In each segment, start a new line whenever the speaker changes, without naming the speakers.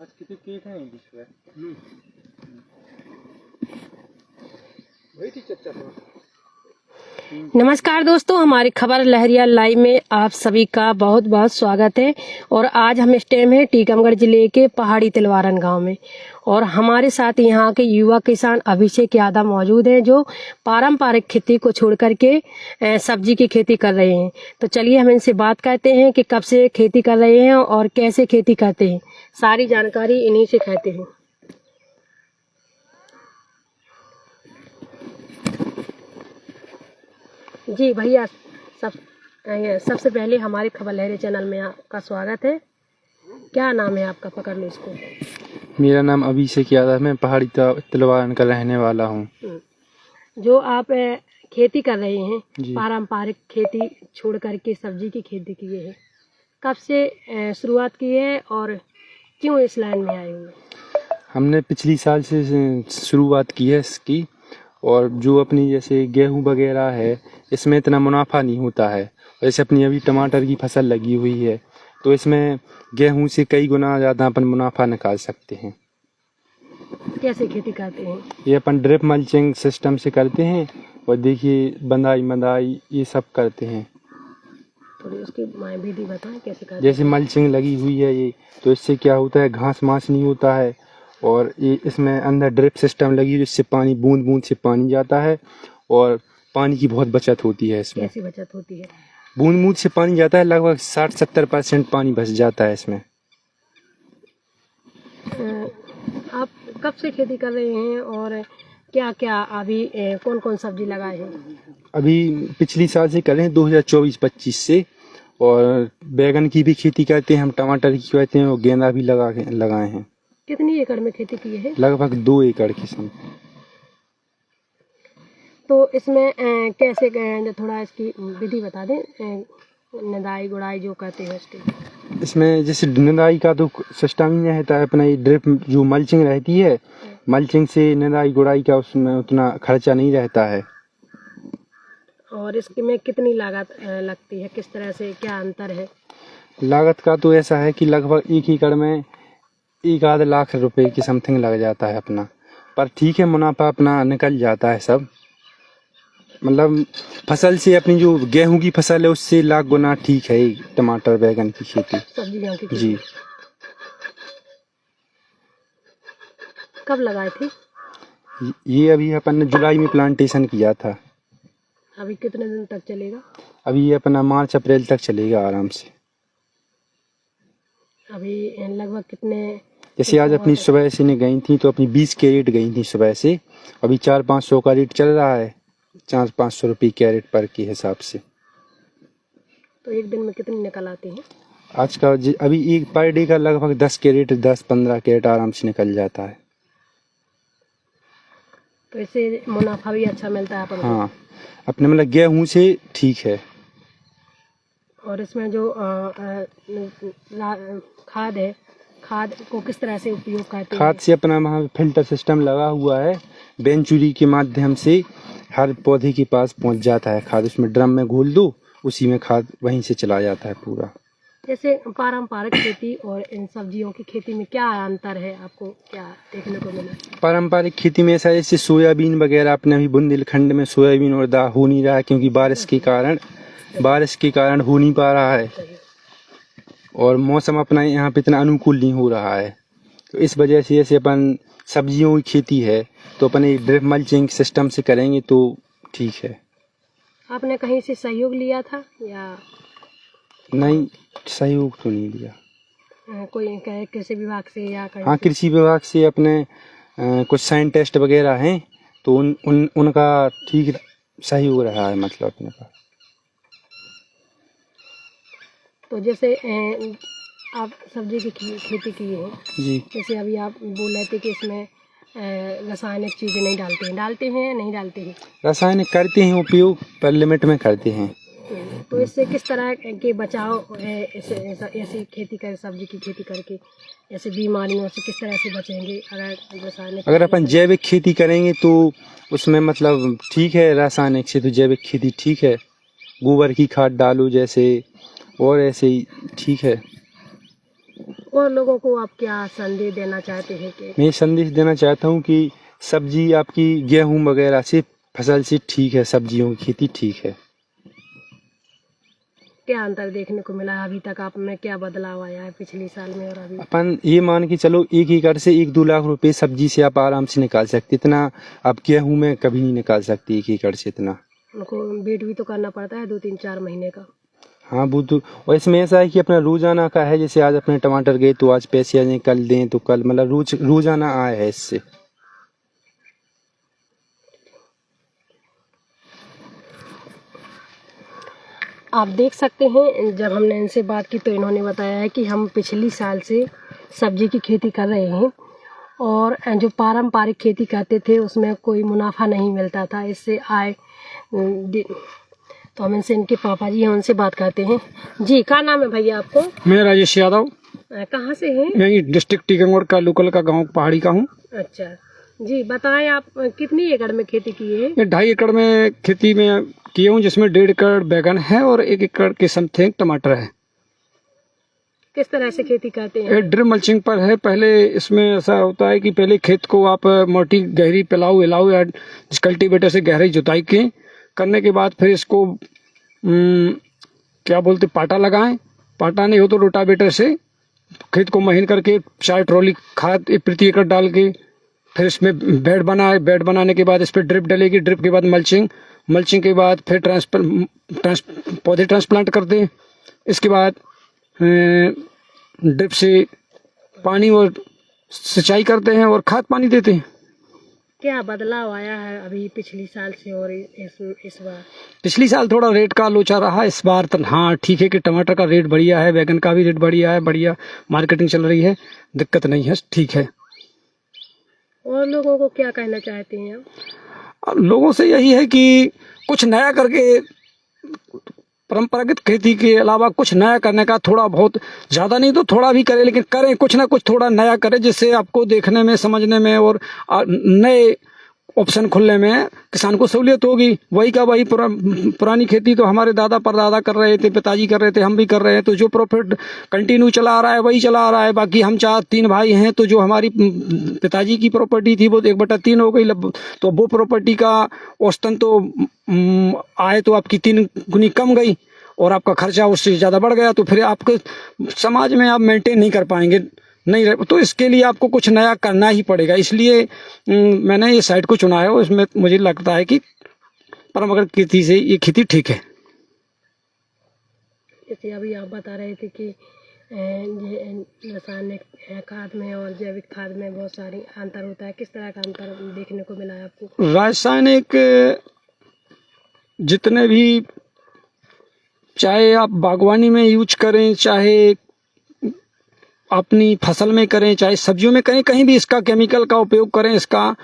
आज किती केक हैं इसमें? वही चर्चा था।
नमस्कार दोस्तों, हमारी खबर लहरिया लाइव में आप सभी का बहुत बहुत स्वागत है। और आज हम इस टाइम है टीकमगढ़ जिले के पहाड़ी तिलवारन गांव में, और हमारे साथ यहाँ के युवा किसान अभिषेक यादव मौजूद हैं, जो पारंपरिक खेती को छोड़ करके सब्जी की खेती कर रहे हैं। तो चलिए हम इनसे बात करते हैं कि कब से खेती कर रहे हैं और कैसे खेती करते हैं। सारी जानकारी इन्हीं से कहते हैं। जी भैया, सबसे पहले हमारे खबर लहरे चैनल में आपका स्वागत है। क्या नाम है आपका? पकड़ लो इसको।
मेरा नाम अभिषेक यादव है, मैं पहाड़ी तिलवारन का रहने वाला हूँ।
जो आप खेती कर रहे हैं,
जी।
पारंपरिक खेती छोड़ करके सब्जी की खेती की है, कब से शुरुआत की है और क्यों इस लाइन में आए हुए?
हमने पिछली साल से शुरुआत की है इसकी, और जो अपनी जैसे गेहूं वगैरह है इसमें इतना मुनाफा नहीं होता है। जैसे अपनी अभी टमाटर की फसल लगी हुई है, तो इसमें गेहूं से कई गुना ज़्यादा अपन मुनाफा निकाल सकते हैं।
कैसे खेती करते हैं?
ये अपन ड्रिप मल्चिंग सिस्टम से करते हैं, और देखिए बंदाई ये सब करते हैं।
थोड़ी उसकी विधि बताएं कैसे करते हैं।
जैसे मल्चिंग लगी हुई है ये, तो इससे क्या होता है, घास मास नहीं होता है, और ये इसमें अंदर ड्रिप सिस्टम लगी है जिससे पानी बूंद बूंद से पानी जाता है, और पानी की बहुत बचत होती है इसमें।
कैसी बचत होती है?
बूंद बूंद से पानी जाता है, लगभग 60-70% पानी बच जाता है इसमें।
आप कब से खेती कर रहे हैं और क्या क्या अभी कौन कौन सब्जी लगाए हैं?
अभी पिछली साल से कर रहे हैं 2024-25 से, और बैगन की भी खेती करते हैं हम, टमाटर की करते हैं, और गेंदा भी लगाए हैं।
कितनी एकड़ में खेती की है?
लगभग 2 एकड़ की सम।
तो इसमें कैसे थोड़ा इसकी विधि बता दें, निदाई गुड़ाई जो कहते हैं उसकी।
इसमें जैसे निदाई का तो सिस्टम ही रहता है अपना, ये ड्रिप जो मल्चिंग रहती है, मल्चिंग से निदाई गुड़ाई का उसमें उतना खर्चा नहीं रहता है।
और इसके में कितनी लागत लगती है, किस तरह से, क्या अंतर है?
लागत का तो ऐसा है कि लगभग 1 एकड़ में 1-आध लाख रुपए की समथिंग लग जाता है अपना, पर ठीक है, मुनाफा अपना निकल जाता है सब। मतलब फसल से अपनी जो गेहूं की फसल है उससे लाख गुना ठीक है टमाटर बैगन की खेती।
सब्जियों की खेती।
जी।
कब लगाए थे?
ये अभी अपन ने जुलाई में प्लांटेशन किया था।
अभी कितने दिन तक चलेगा?
अभी ये अपना मार्च अप्रैल तक चलेगा आराम से।
अभी लगभग कितने?
जैसे आज अपनी सुबह से ने गई थी, तो अपनी 20 कैरेट गई थी सुबह से। अभी 400-500 का रेट चल रहा है, 400-500 रुपये कैरेट पर के हिसाब से।
तो एक दिन में कितनी निकल आती हैं?
आज का अभी एक पर डे का लगभग 10 कैरेट 10-15 कैरेट आराम से निकल जाता है।
तो इससे मुनाफा भी अच्छा मिलता है अपन को।
हाँ, अपने मतलब गेहूं से ठीक है।
और इसमें जो खाद है, खाद को किस तरह से उपयोग करते हैं?
खाद से अपना वहाँ फिल्टर सिस्टम लगा हुआ है, बेंचुरी के माध्यम से हर पौधे के पास पहुँच जाता है खाद। उसमें ड्रम में घोल दो, उसी में खाद वहीं से चला जाता है पूरा।
जैसे पारंपरिक खेती और इन सब्जियों की खेती में क्या अंतर है, आपको क्या देखने को मिला?
पारंपरिक खेती में ऐसा, जैसे सोयाबीन वगैरह अपने अभी बुंदेलखंड में सोयाबीन और दाल हो नहीं रहा है, क्योंकि बारिश के कारण हो नहीं पा रहा है, और मौसम अपना यहाँ पे इतना अनुकूल नहीं हो रहा है। तो इस वजह से जैसे अपन सब्जियों की खेती है, तो अपन ये ड्रिप मल्चिंग सिस्टम से करेंगे तो ठीक है।
आपने कहीं से सहयोग लिया था या
नहीं? सहयोग तो नहीं लिया।
कोई कृषि विभाग से या कहीं?
हाँ, कृषि विभाग से अपने कुछ साइंटिस्ट वगैरह हैं, तो उनका ठीक सहयोग रहा है, मतलब अपने पास।
तो जैसे आप सब्जी की खेती की है
जी।
जैसे अभी आप बोल रहे थे कि इसमें रासायनिक चीज़ें नहीं डालते हैं नहीं डालते हैं?
रासायनिक करते हैं उपयोग, पर लिमिट में करते हैं।
तो इससे किस तरह के बचाव है, ऐसी खेती कर, सब्जी की खेती करके ऐसे बीमारियों से किस तरह से बचेंगे?
अगर अपन जैविक खेती करेंगे तो उसमें मतलब ठीक है, रासायनिक से तो जैविक खेती ठीक है। गोबर की खाद डालो जैसे, और ऐसे ही ठीक है।
और लोगों को आप क्या संदेश देना चाहते हैं कि
मैं संदेश देना चाहता हूँ कि सब्जी आपकी गेहूं वगैरह से फसल से ठीक है, सब्जियों की खेती ठीक है।
क्या अंतर देखने को मिला है अभी तक? आप में क्या बदलाव आया है पिछले साल में और अभी?
अपन ये मान के चलो 1 एकड़ से 1-2 लाख रुपए सब्जी से आप आराम से निकाल सकते, इतना आप गेहूं में कभी नहीं निकाल सकते 1 एकड़ से इतना।
उनको वेट भी तो करना पड़ता है 2-3-4 महीने का।
हाँ वो तो, और इसमें ऐसा है कि अपना रोजाना का है, जैसे आज अपने टमाटर गए तो आज पैसे आ जाए, कल दें तो कल, मतलब रोजाना आय है इससे।
आप देख सकते हैं जब हमने इनसे बात की तो इन्होंने बताया है कि हम पिछली साल से सब्जी की खेती कर रहे हैं और जो पारंपरिक खेती करते थे उसमें कोई मुनाफा नहीं मिलता था, इससे आय तो हम इनसे, इनके पापा जी हैं, उनसे बात करते हैं। जी, क्या नाम है भैया आपको?
मैं राजेश यादव,
कहाँ से हैं?
मैं डिस्ट्रिक्ट टीकमगढ़ का लोकल का गांव पहाड़ी का हूँ।
अच्छा जी, बताएं आप कितनी एकड़ में खेती की है?
मैं 2.5 एकड़ में खेती में किए हूँ, जिसमें 1.5 एकड़ बैगन है और 1 एकड़ के समथिंग टमाटर है।
किस तरह से खेती करते हैं?
ये ड्रिप मल्चिंग पर है। पहले इसमें ऐसा होता है कि पहले खेत को आप मोटी गहरी पिलाऊ या कल्टीवेटर से गहरी जुताई के करने के बाद फिर इसको क्या बोलते पाटा लगाएं। पाटा नहीं हो तो रोटावेटर से खेत को महीन करके 4 ट्रॉली खाद प्रति एकड़ डाल के फिर इसमें बेड बनाए। बेड बनाने के बाद इस पर ड्रिप डलेगी। ड्रिप के बाद मल्चिंग के बाद फिर पौधे ट्रांसप्लांट करते हैं। इसके बाद ड्रिप से पानी और सिंचाई करते हैं और खाद पानी देते हैं।
क्या बदलाव आया है अभी पिछली साल से और इस बार?
पिछली साल थोड़ा रेट का लोचा रहा, इस बार तो हाँ ठीक है कि टमाटर का रेट बढ़िया है, बैगन का भी रेट बढ़िया है, बढ़िया मार्केटिंग चल रही है, दिक्कत नहीं है, ठीक है।
और लोगों को क्या कहना चाहते हैं आप?
अब लोगों से यही है कि कुछ नया करके, परंपरागत खेती के अलावा कुछ नया करने का, थोड़ा बहुत, ज़्यादा नहीं तो थोड़ा भी करें, लेकिन करें कुछ ना कुछ थोड़ा नया करें, जिससे आपको देखने में, समझने में और नए ऑप्शन खुलने में किसान को सहूलियत होगी। वही का वही पुरानी खेती तो हमारे दादा परदादा कर रहे थे, पिताजी कर रहे थे, हम भी कर रहे हैं, तो जो प्रॉफिट कंटिन्यू चला आ रहा है वही चला आ रहा है। बाकी हम 4-3 भाई हैं, तो जो हमारी पिताजी की प्रॉपर्टी थी वो 1/3 हो गई, तो वो प्रॉपर्टी का औसतन तो आय तो आपकी 3 गुनी कम गई और आपका खर्चा उससे ज़्यादा बढ़ गया, तो फिर आपके समाज में आप मेंटेन नहीं कर पाएंगे, नहीं रह, तो इसके लिए आपको कुछ नया करना ही पड़ेगा। इसलिए मैंने ये साइट को चुना है और इसमें मुझे लगता है कि परंपरागत खेती से ये खेती ठीक है।
जैसे अभी आप बता रहे थे कि रासायनिक खाद में और जैविक खाद में बहुत सारी अंतर होता है, किस तरह का अंतर देखने को मिला है आपको?
रासायनिक जितने भी, चाहे आप बागवानी में यूज करें, चाहे अपनी फसल में करें, चाहे सब्जियों में करें, कहीं भी इसका केमिकल का उपयोग करें, इसका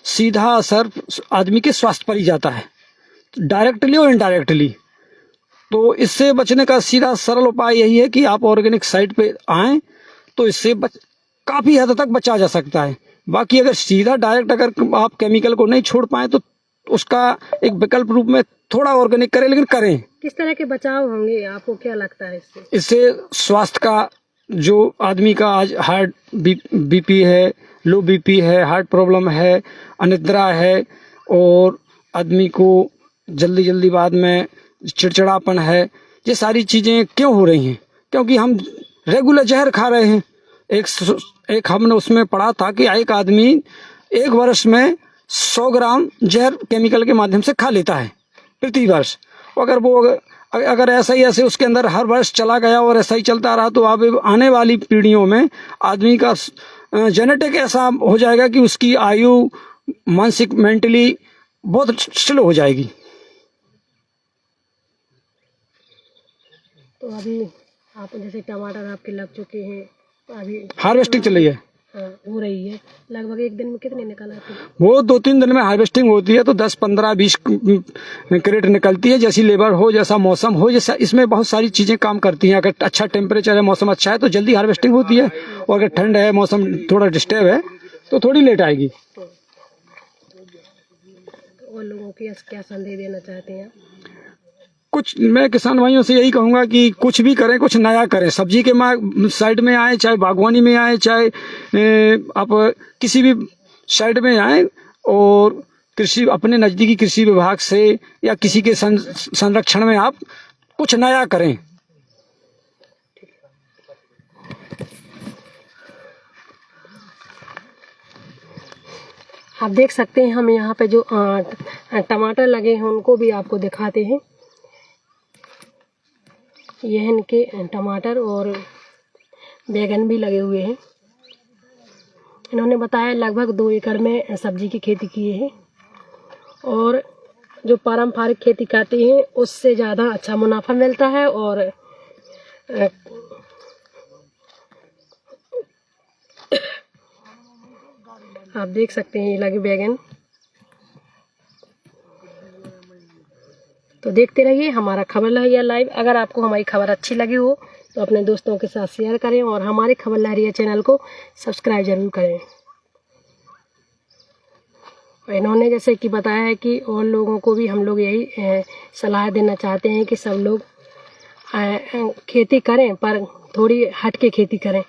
सीधा असर आदमी के स्वास्थ्य पर ही जाता है, डायरेक्टली और इनडायरेक्टली। तो इससे बचने का सीधा सरल उपाय यही है कि आप ऑर्गेनिक साइड पे आएँ, तो इससे काफ़ी हद तक बचा जा सकता है। बाकी अगर सीधा डायरेक्ट अगर आप केमिकल को नहीं छोड़ पाएँ तो उसका एक विकल्प रूप में थोड़ा ऑर्गेनिक करें, लेकिन करें।
किस तरह के बचाव होंगे, आपको क्या लगता है इससे?
इससे स्वास्थ्य का, जो आदमी का आज हार्ट बीपी है, लो बीपी है, हार्ट प्रॉब्लम है, अनिद्रा है, और आदमी को जल्दी बाद में चिड़चिड़ापन है, ये सारी चीज़ें क्यों हो रही हैं? क्योंकि हम रेगुलर जहर खा रहे हैं। एक हमने उसमें पढ़ा था कि एक आदमी 1 वर्ष में 100 ग्राम जहर केमिकल के माध्यम से खा लेता है प्रति वर्ष। अगर ऐसा ही ऐसे उसके अंदर हर वर्ष चला गया और ऐसा ही चलता रहा, तो अब आने वाली पीढ़ियों में आदमी का जेनेटिक ऐसा हो जाएगा कि उसकी आयु मानसिक, मेंटली बहुत स्लो हो जाएगी।
तो अभी आप जैसे टमाटर आपके लग चुके हैं, तो अभी
हार्वेस्टिंग चल रही है,
हो रही है। लगभग एक दिन में कितने निकल आते हैं?
वो 2-3 दिन में हार्वेस्टिंग होती है, तो 10, 15, 20 क्रेट निकलती है। जैसी लेबर हो, जैसा मौसम हो, जैसा इसमें बहुत सारी चीज़ें काम करती हैं। अगर अच्छा टेम्परेचर है, मौसम अच्छा है, तो जल्दी हार्वेस्टिंग होती है, और अगर ठंड है, मौसम थोड़ा डिस्टर्ब है, तो थोड़ी लेट आएगी।
और लोगों को क्या संदेश देना चाहते हैं?
कुछ मैं किसान भाइयों से यही कहूँगा कि कुछ भी करें, कुछ नया करें। सब्जी के साइड में आए, चाहे बागवानी में आए, चाहे आप किसी भी साइड में आए, और कृषि अपने नज़दीकी कृषि विभाग से या किसी के संरक्षण में आप कुछ नया करें।
आप देख सकते हैं हम यहाँ पे जो टमाटर लगे हैं उनको भी आपको दिखाते हैं। ये हैं इनके टमाटर और बैगन भी लगे हुए हैं। इन्होंने बताया लगभग 2 एकड़ में सब्जी की खेती की है, और जो पारंपरिक खेती करते हैं उससे ज़्यादा अच्छा मुनाफा मिलता है। और आप देख सकते हैं ये लगे बैगन। तो देखते रहिए हमारा खबर लहरिया लाइव। अगर आपको हमारी खबर अच्छी लगी हो तो अपने दोस्तों के साथ शेयर करें, और हमारे खबर लहरिया चैनल को सब्सक्राइब जरूर करें। और इन्होंने जैसे कि बताया है कि और लोगों को भी हम लोग यही सलाह देना चाहते हैं कि सब लोग खेती करें, पर थोड़ी हट के खेती करें।